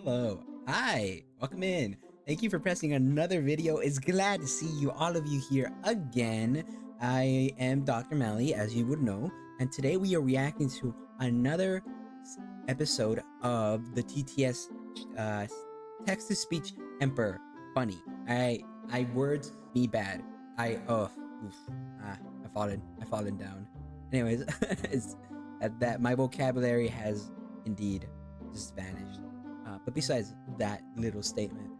Hello. Hi. Welcome in. Thank you for pressing another video. It's glad to see you, all of you here again. I am Dr. Mally, as you would know, and today we are reacting to another episode of the TTS text-to-speech Emperor Funny. I words me bad. I've fallen down. Anyways, it's that my vocabulary has indeed just vanished. But besides that little statement,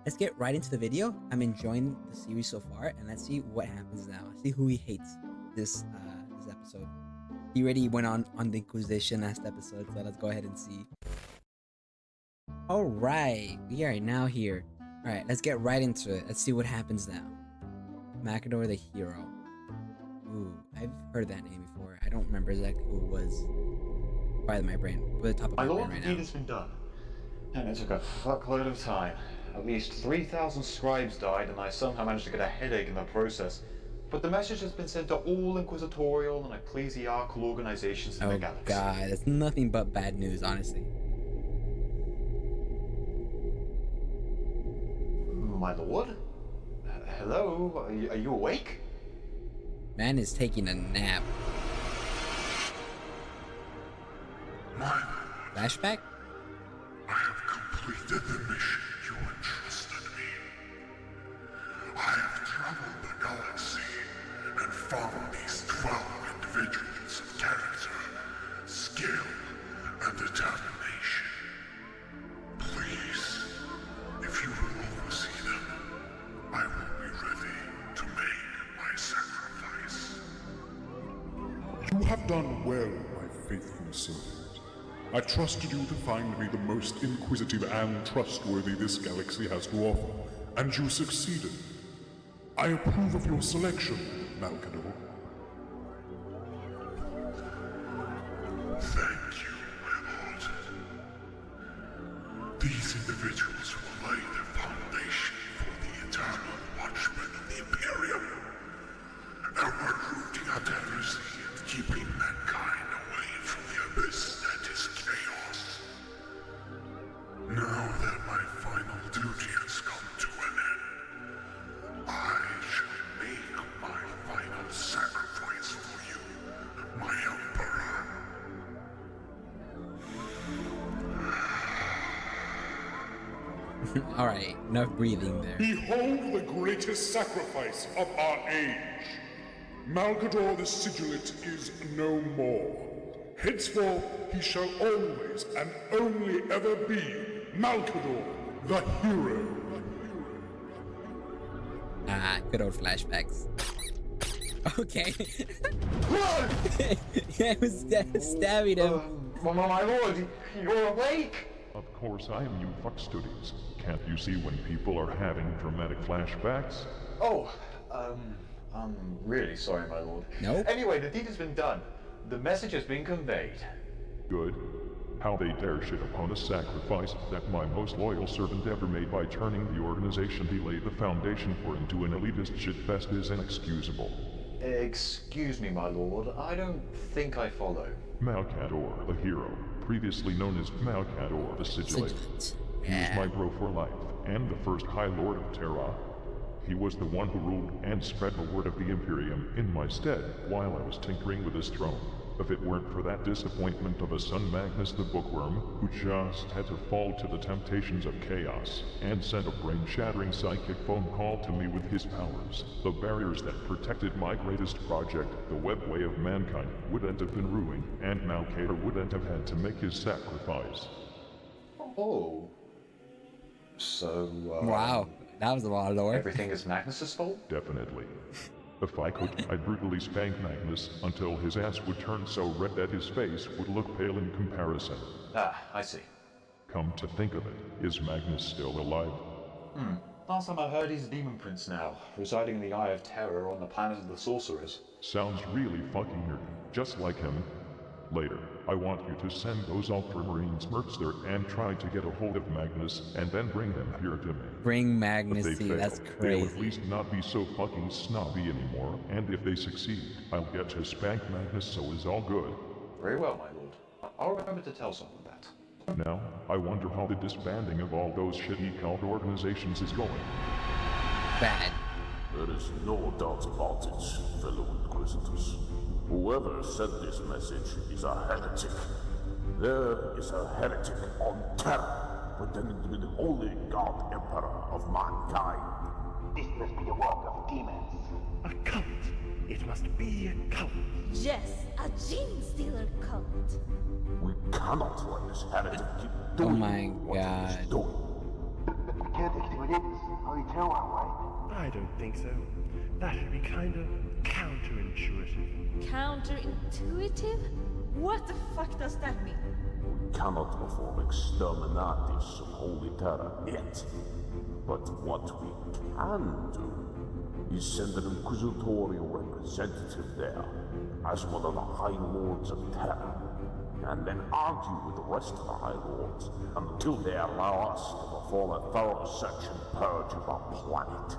let's get right into the video. I'm enjoying the series so far, and let's see what happens now. See who he hates this episode. He already went on the Inquisition last episode, so let's go ahead and see. All right, we are now here. All right, let's get right into it. Let's see what happens now. Malcador the Hero. Ooh, I've heard that name before. I don't remember exactly who it was. By my brain, with the top of my brain right now. The deed has been done, and it took a fuckload of time. At least 3,000 scribes died, and I somehow managed to get a headache in the process. But the message has been sent to all inquisitorial and ecclesiarchal organizations in the galaxy. Oh god, that's nothing but bad news, honestly. My lord? Hello? Are you awake? Man is taking a nap. Flashback? I have completed the mission you entrusted me. I have traveled the galaxy and found these 12 individuals of character, skill, and determination. Please, if you will oversee them, I will be ready to make my sacrifice. You have done well, my faithful servant. I trusted you to find me the most inquisitive and trustworthy this galaxy has to offer, and you succeeded. I approve of your selection, Malcador. Thank you, my lord. These individuals will lay the foundation for the eternal watchmen of the Imperium, and we're rooting out heresy and keeping mankind away from the abyss that is chaos. Now that my final duty has come to an end, I shall make my final sacrifice for you, my Emperor. Alright, enough breathing there. Behold the greatest sacrifice of our age. Malcador the Sigilate is no more. Henceforth, he shall always and only ever be Malcador the Hero. Ah, good old flashbacks. Okay. Yeah, I was stabbing him. My lord, you're awake? Of course I am, you fuckstudies. Can't you see when people are having dramatic flashbacks? Oh, I'm really sorry, my lord. Nope. Anyway, the deed has been done. The message has been conveyed. Good. How they dare shit upon a sacrifice that my most loyal servant ever made by turning the organization he laid the foundation for into an elitist shitfest is inexcusable. Excuse me, my lord. I don't think I follow. Malcador, the Hero, previously known as Malcador the Sigilate. He was my bro for life, and the first High Lord of Terra. He was the one who ruled and spread the word of the Imperium in my stead while I was tinkering with his throne. If it weren't for that disappointment of a son Magnus the Bookworm, who just had to fall to the temptations of chaos, and sent a brain-shattering psychic phone call to me with his powers, the barriers that protected my greatest project, the webway of mankind, wouldn't have been ruined, and Malcador wouldn't have had to make his sacrifice. Oh. So, Wow, that was a lot of lore. everything is Magnus's fault? Definitely. If I could, I'd brutally spank Magnus until his ass would turn so red that his face would look pale in comparison. Ah, I see. Come to think of it, is Magnus still alive? Last time I heard he's a demon prince now, residing in the Eye of Terror on the planet of the sorcerers. Sounds really fucking nerdy, just like him. Later, I want you to send those Ultramarine Smurfs there and try to get a hold of Magnus, and then bring them here to me. Bring Magnus If they to you, fail, that's they'll at crazy. least not be so fucking snobby anymore, and if they succeed, I'll get to spank Magnus so it's all good. Very well, my lord. I'll remember to tell someone that. Now, I wonder how the disbanding of all those shitty cult organizations is going. Bad. There is no doubt about it, fellow Inquisitors. Whoever sent this message is a heretic. There is a heretic on Terra, pretending to be the only God Emperor of mankind. This must be the work of demons. A cult. It must be a cult. Yes, a gene stealer cult. We cannot let this heretic keep doing my what he is God. doing. But we can't exterminate this. Only tell one way. I don't think so. That would be kind of counterintuitive. Counterintuitive? What the fuck does that mean? We cannot perform exterminatis of Holy Terra yet. But what we can do is send an inquisitorial representative there as one of the High Lords of Terra, and then argue with the rest of the High Lords until they allow us to perform a thorough search and purge of our planet.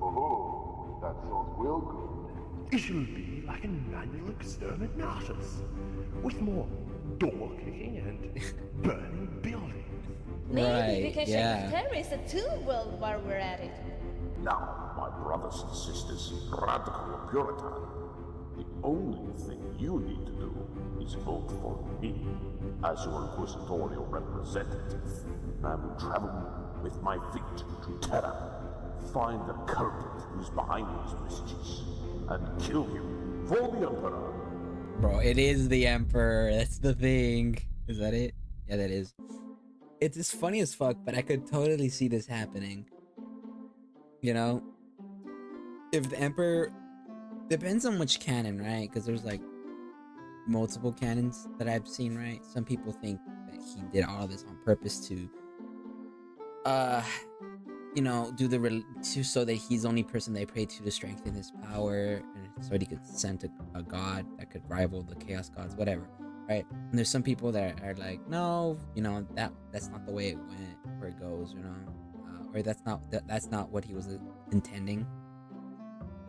Oh, that sounds real good. It'll be like an annual exterminatus, with more door kicking and burning buildings. Maybe Right, we can yeah. check terrorists too while we're at it. Now, my brothers and sisters, radical or Puritan, the only thing you need to do is vote for me as your inquisitorial representative. I will travel with my feet to Terra, find the culprit who's behind these messages, and kill him for the Emperor. Bro, it is the Emperor. That's the thing. Is that it? Yeah, that is. It's just funny as fuck, but I could totally see this happening. You know? If the Emperor... Depends on which canon, right? Because there's like multiple canons that I've seen, right? Some people think that he did all this on purpose to you know, so that he's the only person they pray to strengthen his power, and so that he could send a god that could rival the chaos gods, whatever, right? And there's some people that are like, no, you know, that's not the way it went, or it goes, you know, or that's not what he was intending.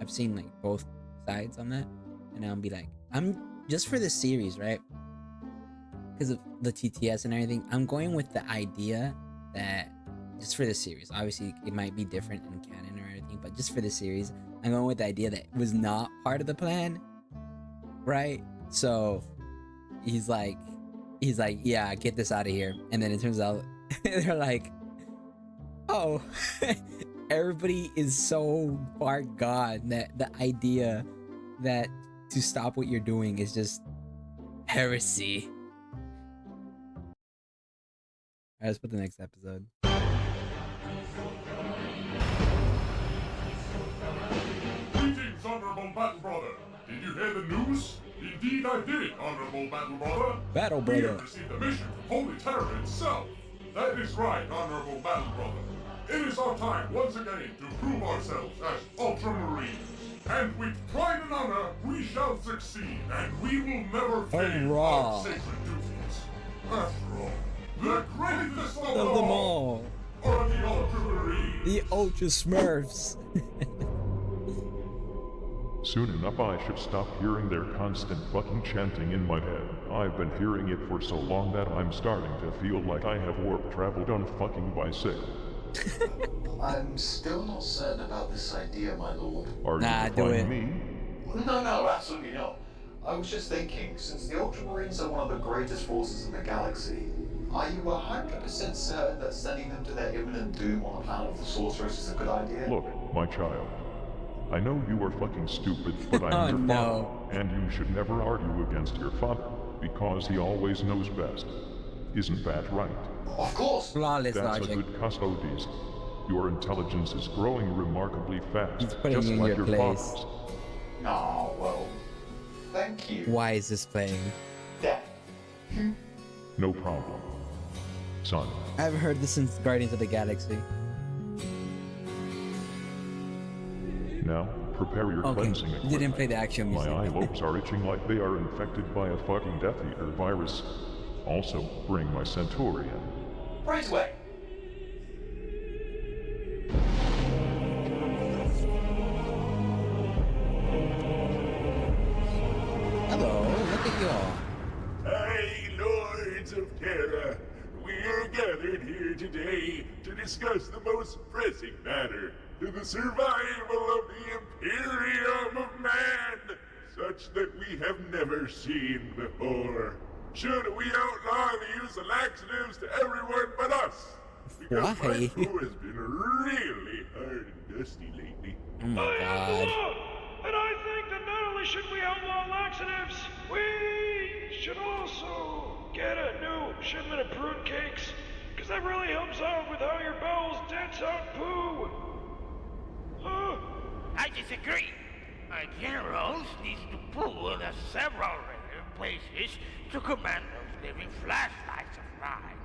I've seen like both sides on that, and I'll be like, I'm just for this series, right? Because of the TTS and everything, I'm going with the idea that just for this series, obviously it might be different in canon or anything, but just for this series, I'm going with the idea that it was not part of the plan, right? So he's like, yeah, get this out of here. And then it turns out they're like, oh, everybody is so far gone that the idea that to stop what you're doing is just heresy. Alright, let's put the next episode. Greetings, Honorable Battle Brother. Did you hear the news? Indeed I did, Honorable Battle Brother. Battle We Brother. have received a mission from Holy Terror itself. That is right, Honorable Battle Brother. It is our time once again to prove ourselves as Ultramarines. And with pride and honor, we shall succeed, and we will never fail Hurrah. our sacred duties. After all, the greatest of Of them all. are the Ultramarines. The Ultra Smurfs. Soon enough I should stop hearing their constant fucking chanting in my head. I've been hearing it for so long that I'm starting to feel like I have warp traveled on a fucking bicycle. I'm still not certain about this idea, my lord. Are Nah, you do defying it. me? No, absolutely not. I was just thinking, since the Ultramarines are one of the greatest forces in the galaxy, are you 100% certain that sending them to their imminent doom on the planet of the Sorceress is a good idea? Look, my child. I know you are fucking stupid, but I'm Oh, your no. father, and you should never argue against your father, because he always knows best. Isn't that right? Of course! Flawless That's logic. a good custodies. Your intelligence is growing remarkably fast, He's putting just you in like your your place. father's. Oh, well, thank you. Why is this playing? Dad. No problem. Son, I've heard this since Guardians of the Galaxy. now prepare your Okay, cleansing you equipment. didn't play the action My music. eye lobes are itching like they are infected by a fucking Death Eater virus. Also, bring my Centaurian. Right away! Hello, look at you all. Hey, Lords of Terra! gathered here today to discuss the most pressing matter, the survival of the Imperium of Man, such that we have never seen before. Should we outlaw the use of laxatives to everyone but us? Because my Why? crew has been really hard and dusty lately. Oh my I god. outlaw! And I think that not only should we outlaw laxatives, we should also get a new shipment of prune cakes, because that really helps out with how your bowels dance out poo. Huh? I disagree. Generals need to poo in several random places to command those living flashlights of mine.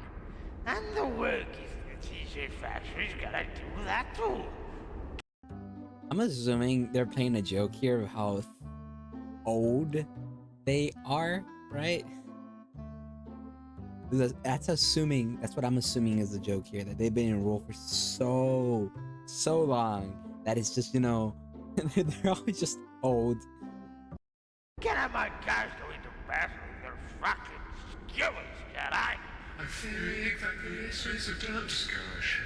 And the workers in the t-shirt factory's gotta do that too. I'm assuming they're playing a joke here of how old they are, right? That's what I'm assuming is the joke here, that they've been in role for so long that it's just, they're all just old. Get out my guys going to battle with their fucking skillets, Jedi. I think that this is a dumb discussion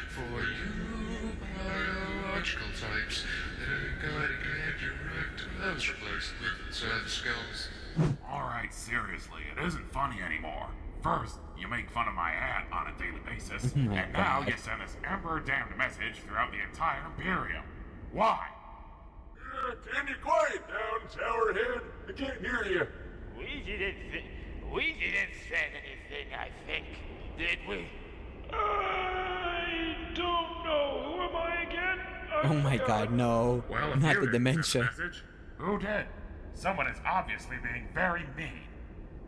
for you biological types that are going to get your rectums replaced with serve skulls. Alright, seriously, it isn't funny anymore. First, you make fun of my hat on a daily basis, Oh my and now God. you send this emperor-damned message throughout the entire Imperium. Why? Can you quiet down, Towerhead? I can't hear you. We didn't say anything, I think, did we? I don't know. Who am I again? Oh my god, no. Well, if Not you the didn't send dementia. the message, who did? Someone is obviously being very mean.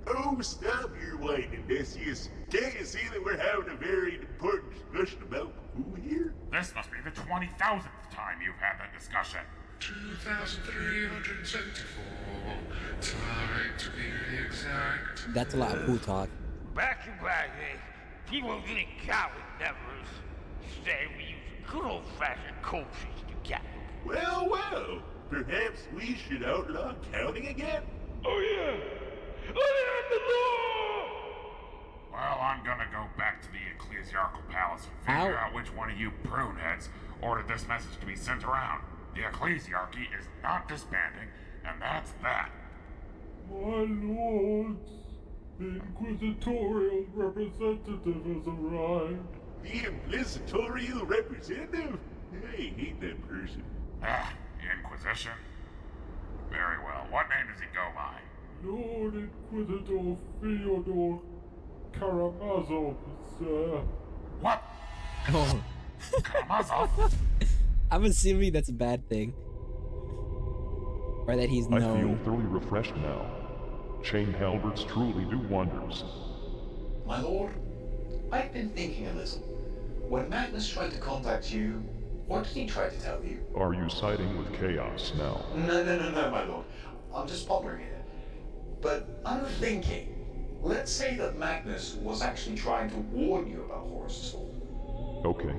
Oh, stop your whining, Decius. Can't you see that we're having a very important discussion about food here? This must be the 20,000th time you've had that discussion. 2,374. Try to be exact. That's a lot of poo talk. Back in my day, people didn't count with numbers. Instead, we used good old-fashioned cultures to count. Well, perhaps we should outlaw counting again? Oh yeah! I am the law! Well, I'm gonna go back to the Ecclesiarchal Palace and figure Ow. out which one of you pruneheads ordered this message to be sent around. The Ecclesiarchy is not disbanding, and that's that. My lords, the Inquisitorial representative has arrived. The Inquisitorial representative? I hate that person. Ah, the Inquisition? Very well. What name does he go by? Lord Inquisitor Fyodor Karamazov, sir. What? Oh. Karamazov? I'm assuming that's a bad thing. Or that he's I feel known. thoroughly refreshed now. Chain halberds truly do wonders. My lord, I've been thinking a little. When Magnus tried to contact you, what did he try to tell you? Are you siding with chaos now? No, my lord. I'm just pondering it. But I'm thinking, let's say that Magnus was actually trying to warn you about Horus's fall. Okay.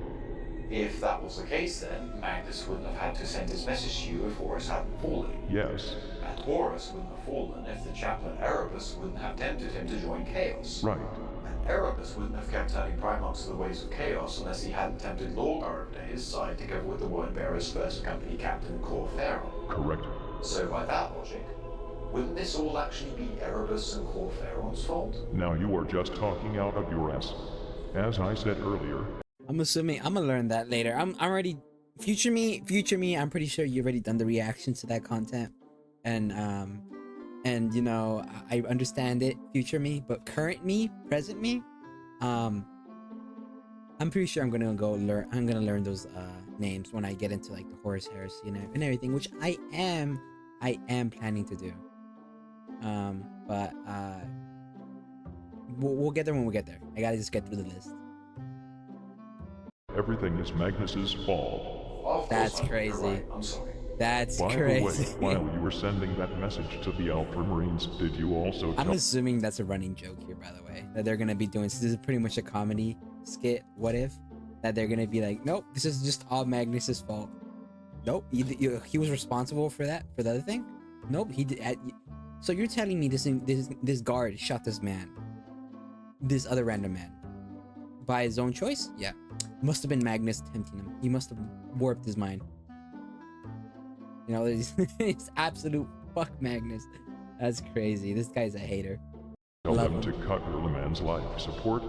If that was the case, then Magnus wouldn't have had to send his message to you if Horus hadn't fallen. Yes. And Horus wouldn't have fallen if the chaplain Erebus wouldn't have tempted him to join Chaos. Right. And Erebus wouldn't have kept turning Primarchs to the ways of Chaos unless he hadn't tempted Lorgar over to his side together with the Wordbearer's first company captain, Cor Pharaoh. Correct. So by that logic, wouldn't this all actually be Erebus and Cor Pharaoh's fault? Now you are just talking out of your ass. As I said earlier, I'm assuming I'm gonna learn that later. I'm already future me. I'm pretty sure you've already done the reactions to that content, and I understand it, future me. But current me, present me, I'm pretty sure I'm gonna learn those names when I get into like the Horus Heresy and everything, which I am planning to do. But we'll get there when we get there. I gotta just get through the list. everything is Magnus's fault. Of That's course, you're crazy. right. I'm sorry. That's By crazy. the way, while you were sending that message to the Ultramarines, did you also I'm tell assuming that's a running joke here, by the way, that they're gonna be doing. So this is pretty much a comedy skit. What if that they're gonna be like, nope, this is just all Magnus's fault. Nope, he was responsible for that, for the other thing. Nope, he did. So you're telling me this guard shot this man, this other random man, by his own choice? Yeah. Must have been Magnus tempting him. He must have warped his mind. You know, it's absolute fuck Magnus. That's crazy. This guy's a hater. Tell Love them him. to cut Earlyman's life support.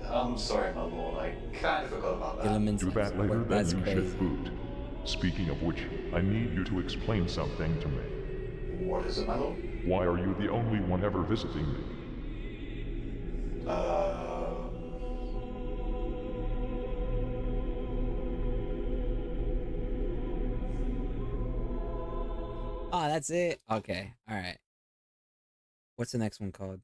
I'm sorry, my lord. I kind of forgot about that. Elements Do that later, then That's you crazy. should boot. Speaking of which, I need you to explain something to me. What is it, my lord? Why are you the only one ever visiting me? Oh, that's it? Okay. Alright. What's the next one called?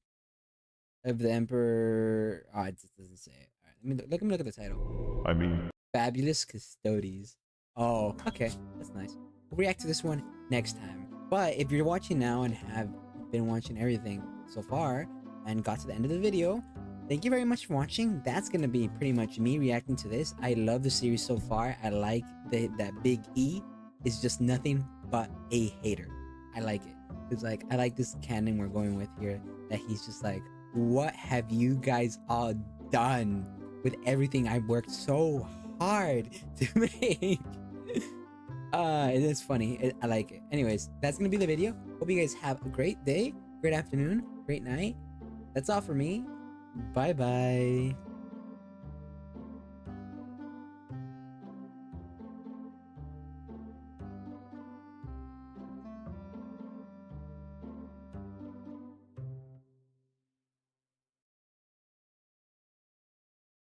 Of the Emperor. Oh, it just doesn't say it. Alright, let me look at the title. I mean, Fabulous Custodes. Oh, okay. That's nice. We'll react to this one next time. But if you're watching now and have been watching everything so far and got to the end of the video, thank you very much for watching. That's gonna be pretty much me reacting to this. I love the series so far. I like that Big E is just nothing but a hater. I like it. It's like, I like this canon we're going with here, that he's just like, what have you guys all done with everything I've worked so hard to make? It is funny. I like it. Anyways, that's gonna be the video. Hope you guys have a great day, great afternoon, great night. That's all for me. Bye bye.